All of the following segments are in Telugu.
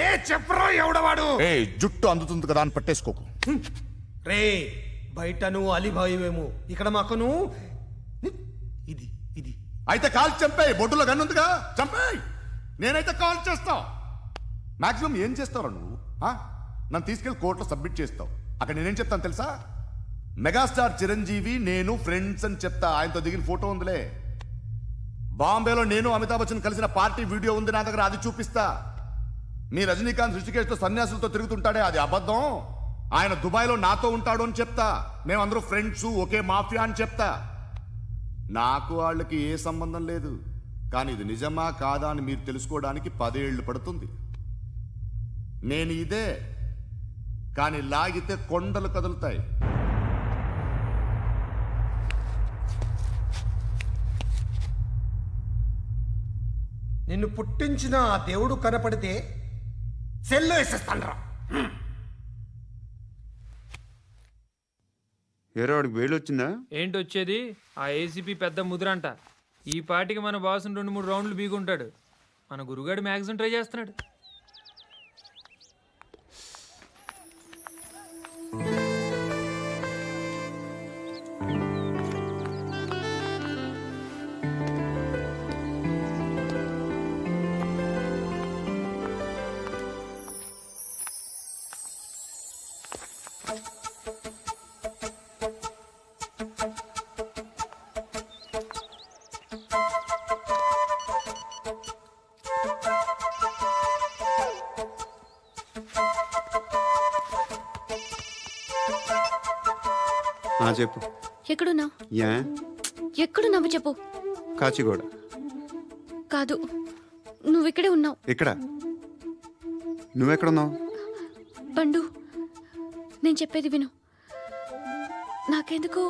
ఏ చెప్పరా ఎవడవాడు? ఏ జుట్టు అందుతుంది కదా అని పట్టేసుకోకు. రే బయట నువ్వు అలీబాయివేమో, ఇక్కడ మాకు నువ్వు ఇది ఇది. అయితే కాల్ చంపేయి, బొడ్డులో గన్నుందిగా చంపేయి. నేనైతే కాల్ చేస్తా. మాక్సిమం ఏం చేస్తావు నువ్వు? నన్ను తీసుకెళ్లి కోర్టులో సబ్మిట్ చేస్తావు. అక్కడ నేనేం చెప్తాను తెలుసా? మెగాస్టార్ చిరంజీవి నేను ఫ్రెండ్స్ అని చెప్తా. ఆయనతో దిగిన ఫోటో ఉందిలే. బాంబేలో నేను అమితాబ్ బచ్చన్ కలిసిన పార్టీ వీడియో ఉంది నా దగ్గర, అది చూపిస్తా. మీ రజనీకాంత్ ఋషికేష్తో సన్యాసులతో తిరుగుతుంటాడే, అది అబద్ధం. ఆయన దుబాయ్లో నాతో ఉంటాడు అని చెప్తా. మేమందరూ ఫ్రెండ్స్, ఒకే మాఫియా అని చెప్తా. నాకు వాళ్ళకి ఏ సంబంధం లేదు. కానీ ఇది నిజమా కాదా అని మీరు తెలుసుకోవడానికి 10 ఏళ్ళు పడుతుంది. నేను ఇదే, కానీ లాగితే కొండలు కదులుతాయి. నిన్ను పుట్టించిన ఆ దేవుడు కనపడితే సెల్లో వేసేస్తానరా. ఏరోడికి వేలు వచ్చిందా? ఏంటి వచ్చేది? ఆ ఏసీపీ పెద్ద ముద్రంట. ఈ పాటికి మన బాసును 2-3 రౌండ్లు బీగుంటాడు. మన గురుగాడు మ్యాక్సిమం ట్రై చేస్తున్నాడు. చెప్పు. ఎక్కడున్నావు? యా ఎక్కడున్నావు చెప్పు. కాచిగూడ. కాదు, నువ్వు ఇక్కడే ఉన్నావు. ఇక్కడ నువ్వెక్కడున్నావు? పండు, నేను చెప్పేది విను. నాకెందుకో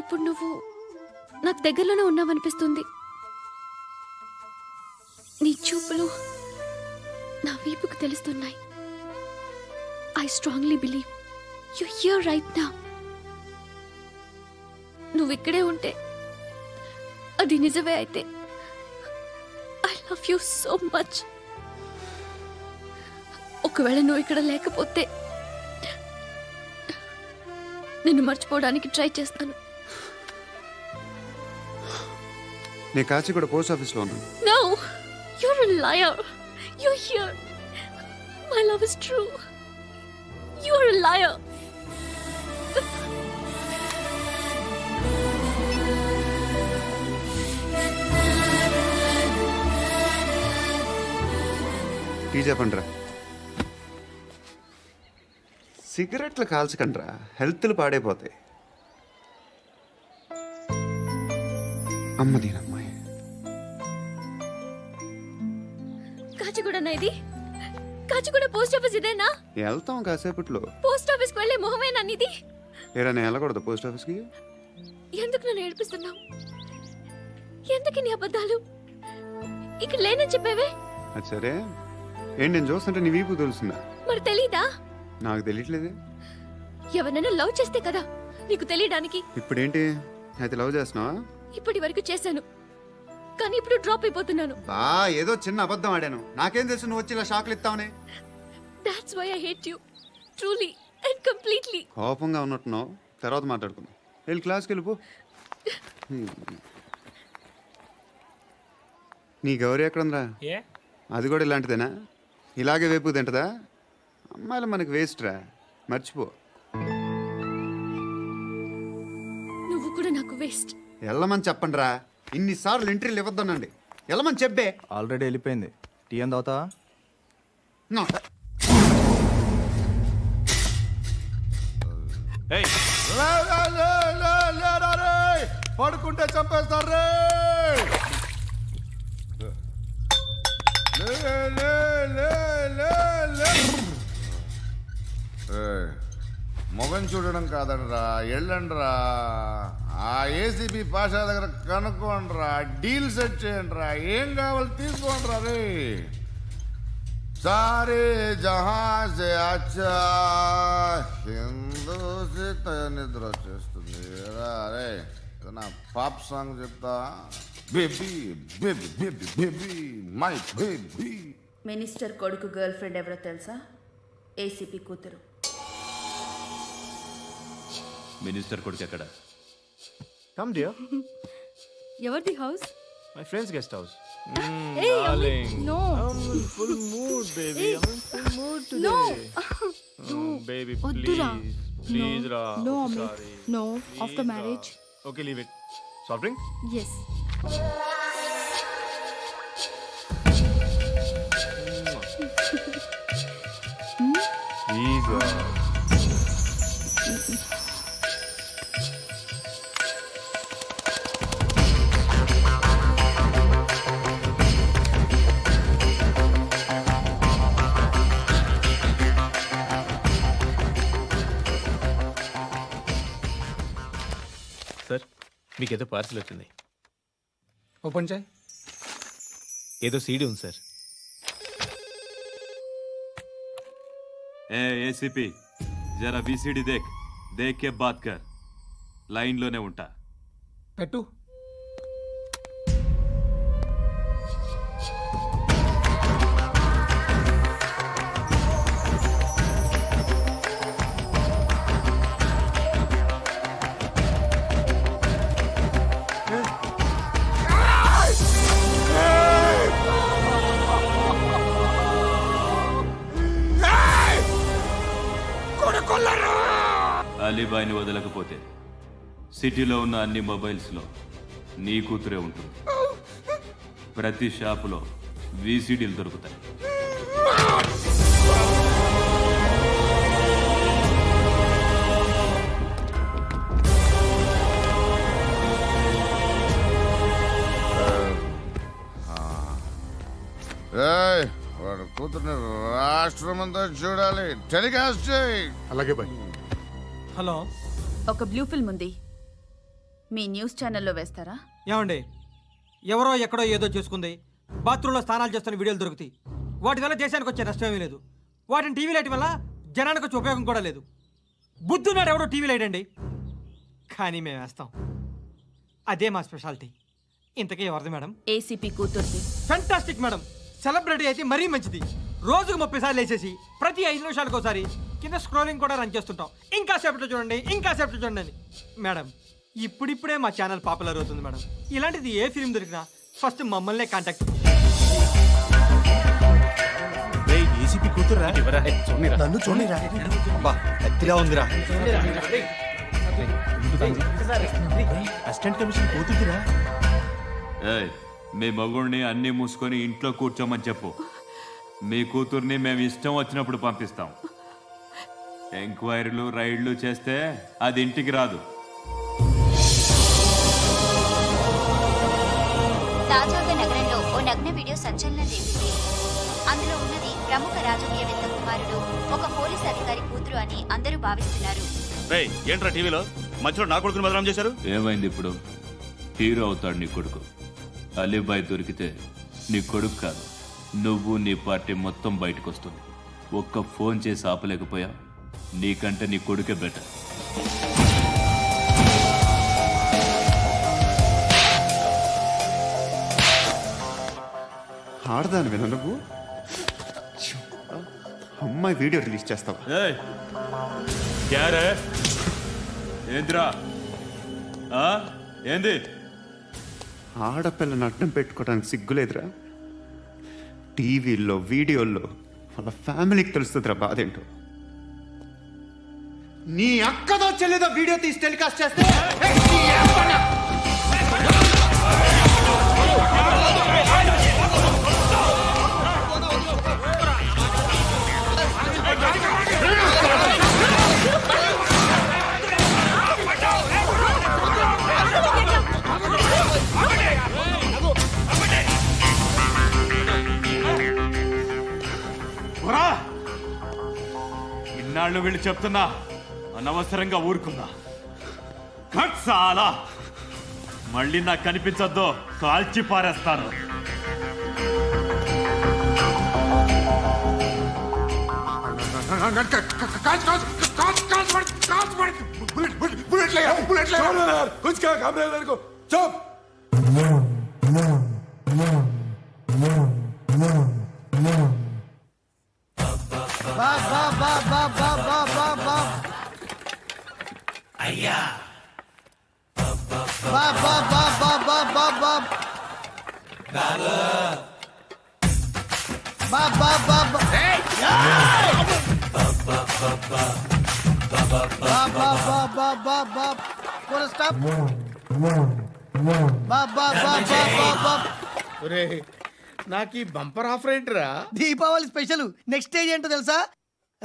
ఇప్పుడు నువ్వు నాకు దగ్గరలోనే ఉన్నావనిపిస్తుంది. నీ చూపులు నా వీపుకు తెలుస్తున్నాయి. I strongly believe you here right now. నువ్వు ఇక్కడే ఉంటే అది నిజమే అయితే I love you so much. ఒకవేళ నువ్వు ఇక్కడ లేకపోతే నిన్ను మర్చిపోవడానికి ట్రై చేస్తాను. నేను కాచిగూడ పోస్ట్ ఆఫీస్లో ఉన్నాను. No, you're a liar. You're here. My love is true. You're a liar. Tea చెప్పండిరా. సిగరెట్లు కాల్చకండ్రా, హెల్త్లు పాడైపోతాయి. అమ్మ దీనమ్మాయి. కాచిగూడనా ఇది? కాచిగూడ పోస్ట్ ఆఫీస్ ఇదేనా? వెళ్తాం కాసేపట్లో. పోస్ట్ ఆఫీస్ కి వెళ్ళే మొహమేనా నీది? ఏరా నేను వెళ్ళకూడదు పోస్ట్ ఆఫీస్కి? ఎందుకు నన్ను ఏడిపిస్తున్నావు? ఎందుకు నీ అబద్ధాలు? ఇక్కడ లేనని చెప్పేవే. అది సరే, ఏంటి నేను చూస్తుంటే నీ వీపు తెలుస్తుందా? మరి తెలీదా? నాకు తెలియట్లేదు. ఎవరైనా లవ్ చేస్తే కదా నీకు తెలియడానికి. ఇప్పుడేంటి అయితే లవ్ చేస్తున్నావా? ఇప్పటి వరకు చేశాను, కానీ ఇప్పుడు డ్రాప్ అయిపోతున్నాను. ఏదో చిన్న అబద్ధం ఆడాను. నాకేం తెలుసు నువ్వు వచ్చి ఇలా షాక్లు ఇస్తావని. That's why I hate you, truly and completely. కోపంగా ఉన్నట్టున్నావు, తర్వాత మాట్లాడుకుందాం. వెళ్ళి క్లాస్కి వెళ్ళిపో. నీ గౌరీ ఎక్కడుందా? అది కూడా ఇలాంటిదేనా? ఇలాగే వేపు తింటదా? అమ్మాయిలు మనకి వేస్ట్ రా, మర్చిపో. నువ్వు కూడా నాకు వేస్ట్. వెళ్ళమని చెప్పండి రా. ఇన్నిసార్లు ఎంట్రీలు ఇవ్వద్దనండి. వెళ్ళమని చెప్పే. ఆల్రెడీ వెళ్ళిపోయింది. టీ ఎంత అవుతా? పడుకుంటే చంపేస్తారు రే. మొగం చూడడం కాదండ్రా, వెళ్ళండ్రా. ఆ ఏసీపీ పాషా దగ్గర కనుక్కోండ్రా, డీల్ సెట్ చేయండిరా, ఏం కావాలి తీసుకోండిరా రే. సారే జహాజే అచ్చా హిందూ నిద్ర వచ్చేస్తుంది రే. నా పాప్ సాంగ్ చెప్తా. Baby baby baby baby my baby minister కొడుకు గర్ల్ ఫ్రెండ్ ఎవరో తెలుసా? ఏసీపీ కూతురు. మినిస్టర్ కొడుకు ఎక్కడ? Come dear. ఎవరిది house? My friend's guest house. Hey, Darling. no. I'm in full mood, baby. I'm in full mood today. No. Baby, వద్దురా. please. Please, Ra. No, Amit. Sorry. No. Please, After Ra. marriage. Okay, leave it. Soft drink? Yes. Please, Ra. Sir మీకేదో పార్సిల్ వచ్చింది. ఓపెన్ చేయి. ఏదో సీడీ ఉంది సార్. ఏ ఏసీపీ జరా వీసీడీ దేక్ కే బాత్ కర్. లైన్లోనే ఉంటా. పెట్టు. అలీబాయిని వదలకపోతే సిటీలో ఉన్న అన్ని మొబైల్స్లో నీ కూతురే ఉంటుంది. ప్రతి షాపులో వీసీడీలు దొరుకుతాయి. వాడు కూతుర్ని రాష్ట్రమంతా చూడాలి. టెలికాస్ట్ చేయి. అలాగే బాయ్. హలో, ఒక బ్లూ ఫిల్మ్ ఉంది, మీ న్యూస్ ఛానల్లో వేస్తారా? ఏమండి, ఎవరో ఎక్కడో ఏదో చేసుకుంది, బాత్రూంలో స్నానాలు చేస్తున్న వీడియోలు దొరుకుతాయి. వాటి వల్ల దేశానికి వచ్చే నష్టమేమీ లేదు. వాటిని టీవీ లైట్ వల్ల జనానికి వచ్చే ఉపయోగం కూడా లేదు. బుద్ధున్నాడు ఎవడో టీవీ లైట్ అండి, కానీ మేము వేస్తాం. అదే మా స్పెషాలిటీ. ఇంతకీ ఎవరిది మేడం? ఏసీపీ కూతుర్ది. Fantastic madam. సెలబ్రిటీ అయితే మరీ మంచిది. రోజుకు 30 సార్లు వేసేసి ప్రతి 5 నిమిషాలకు ఒకసారి కింద స్క్రోలింగ్ కూడా రన్ చేస్తుంటాం. ఇంకా సేపట్లో చూడండి, ఇంకా సేపట్లో చూడండి అని. మేడం, ఇప్పుడిప్పుడే మా ఛానల్ పాపులర్ అవుతుంది మేడం. ఇలాంటిది ఏ ఫిల్మ్ దొరికినా ఫస్ట్ మమ్మల్నే కాంటాక్ట్. ఏసీపీ కూతురా? నన్ను చూడరా. అబ్బా ఎత్తిగా ఉందిరా. అసిస్టెంట్ కమిషన్ కూతురురా? ఏయ్, మీ మగుడిని అన్నీ మూసుకొని ఇంట్లో కూర్చోమని చెప్పు. మీ కూతుర్ని మేము ఇష్టం వచ్చినప్పుడు పంపిస్తాం. ఎంక్వైరీలు రైడ్లు చేస్తే అది ఇంటికి రాదు. తాజాగా నగరంలో ఓ నగ్న వీడియో సంచలనం రేపింది. అందులో ఉన్నది ప్రముఖ రాజకీయవేత్త కుమారుడు, ఒక పోలీస్ అధికారి కూతురు అని అందరూ భావిస్తున్నారు. ఏంట్రా టీవీలో మధ్యలో నా కొడుకుని బదనాం చేశారు? ఏమైంది ఇప్పుడు? హీరో అవుతాడు నీ కొడుకు. అలీబాయ్ దొరికితే నీ కొడుకు కాదు, నువ్వు నీ పార్టీ మొత్తం బయటకు వస్తుంది. ఒక్క ఫోన్ చేసి ఆపలేకపోయా? నీకంటే నీ కొడుకే బెటర్. ఆడదాని విన నువ్వు అమ్మాయి వీడియో రిలీజ్ చేస్తావా? ఏంద్రా ఏంది? ఆడపిల్లని అడ్డం పెట్టుకోవడానికి సిగ్గులేదురా? టీవీల్లో వీడియోల్లో వాళ్ళ ఫ్యామిలీకి తెలుస్తుందిరా బాధ ఏంటో. నీ అక్కదో చెల్లిదో వీడియో తీసి టెలికాస్ట్ చేస్తే ఇన్నాళ్ళు వీళ్ళు చెప్తున్నా అనవసరంగా ఊరుకున్నా. చాలా మళ్ళీ నాకు కనిపించొద్దు, కాల్చి పారేస్తాను. बुलेट అయ్యా నాకు ఈ బంపర్ ఆఫర్ ఏంటిరా? దీపావళి స్పెషల్. నెక్స్ట్ స్టేజ్ ఏంటో తెలుసా?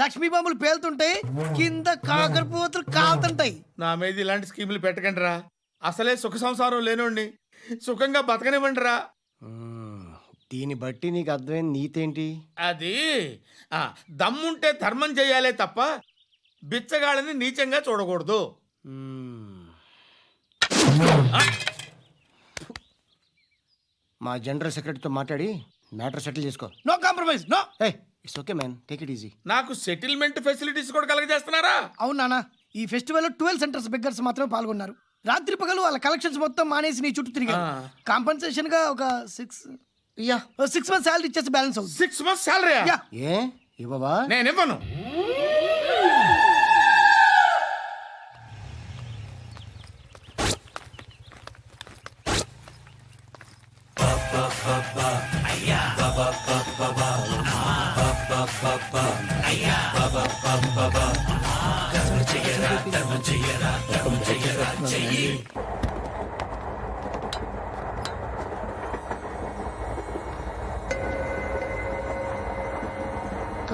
లక్ష్మీ బాంబులు పేలుతుంటాయి, కింద కాకరపోతులు కాలుతుంటాయి. నా మీద ఇలాంటి స్కీములు పెట్టకండి రా. అసలే సుఖ సంసారం లేనోండి, సుఖంగా బతకనివ్వండి రా. దీన్ని బట్టి నీకు అర్థమైన నీతేంటి? అది దమ్ముంటే ధర్మం చేయాలే తప్ప బిచ్చగాళ్ళని నీచంగా చూడకూడదు. మా జనరల్ సెక్రటరీతో మాట్లాడి మ్యాటర్ సెటిల్ చేసుకో. No compromise, no. It's okay man, take it easy. నాకు సెటిల్మెంట్ ఫెసిలిటీస్ కూడా కలగజేస్తున్నారా? అవును నాన్న, ఈ ఫెస్టివల్ 12 సెంటర్స్ బెగ్గర్స్ మాత్రమే పాల్గొన్నారు. రాత్రి పగలు వాళ్ళ కలెక్షన్స్ మొత్తం మానేసి నీ చుట్టూ తిరిగారు. కాంపన్సేషన్ గా ఒక 6 months శాలరీ ఇచ్చేసి బ్యాలెన్స్ అవుతుంది. 6 months శాలరీ? ఏ ఇవ్వవా? నేను ఇవ్వను.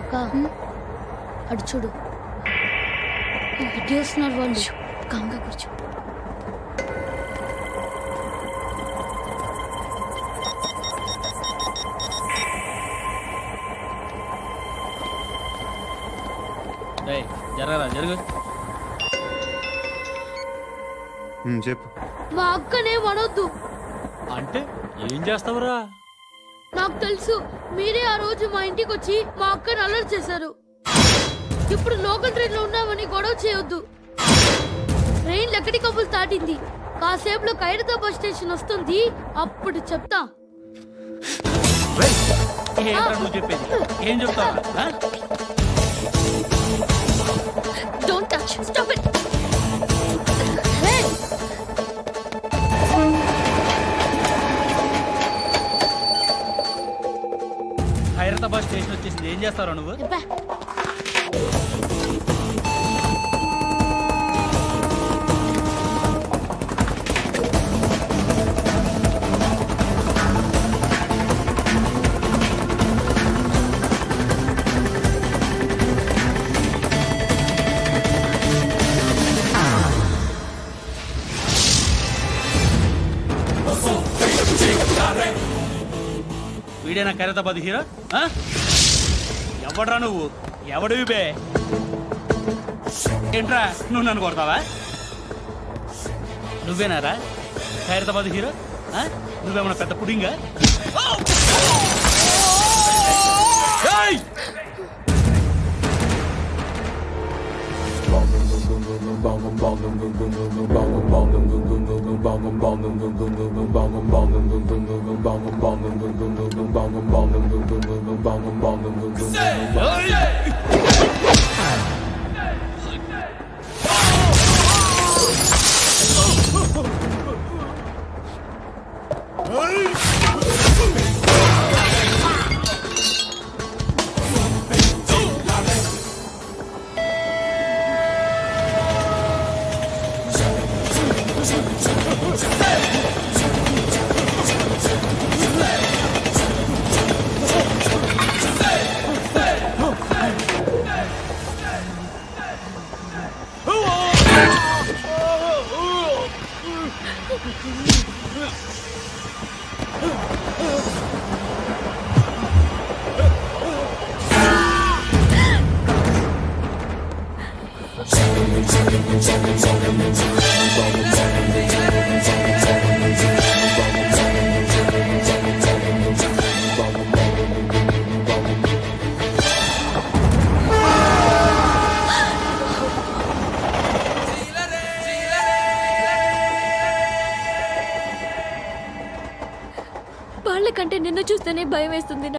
అక్క అటు చూడు, వస్తున్నారు వాళ్ళు. కామ్గా కూర్చో. జరగరా జరుగు. చెప్పు. మా అక్కనే వనొద్దు. అంటే ఏం చేస్తావురా? నాకు తెలుసు, మీరే ఆ రోజు మా ఇంటికి వచ్చి మా అక్కని అలర్ట్ చేశారు. ఇప్పుడు లోకల్ ట్రైన్ లో ఉన్నామని గొడవ చేయొద్దు. ట్రైన్ లక్కడి కబుల్ దాటింది. కాసేపులో ఖైరతాబాద్ స్టేషన్ వస్తుంది, అప్పుడు చెప్తా. నువ్వు చెప్పేది ఏం చెప్తావు? Don't touch. Stop it. Khairatabad station వచ్చేసింది, ఏం చేస్తారా నువ్వు? వీడేనా ఖైరతాబాద్ హీరో? ఎవడ్రా నువ్వు? ఎవడివి బే? ఏంట్రా నువ్వు నన్ను కొడతావా? నువ్వేనారా ఖైరతాబాద్ హీరో? నువ్వేమన్నా పెద్ద పుడింగా? వాళ్ళకంటే నిన్ను చూస్తేనే భయం వేస్తుంది.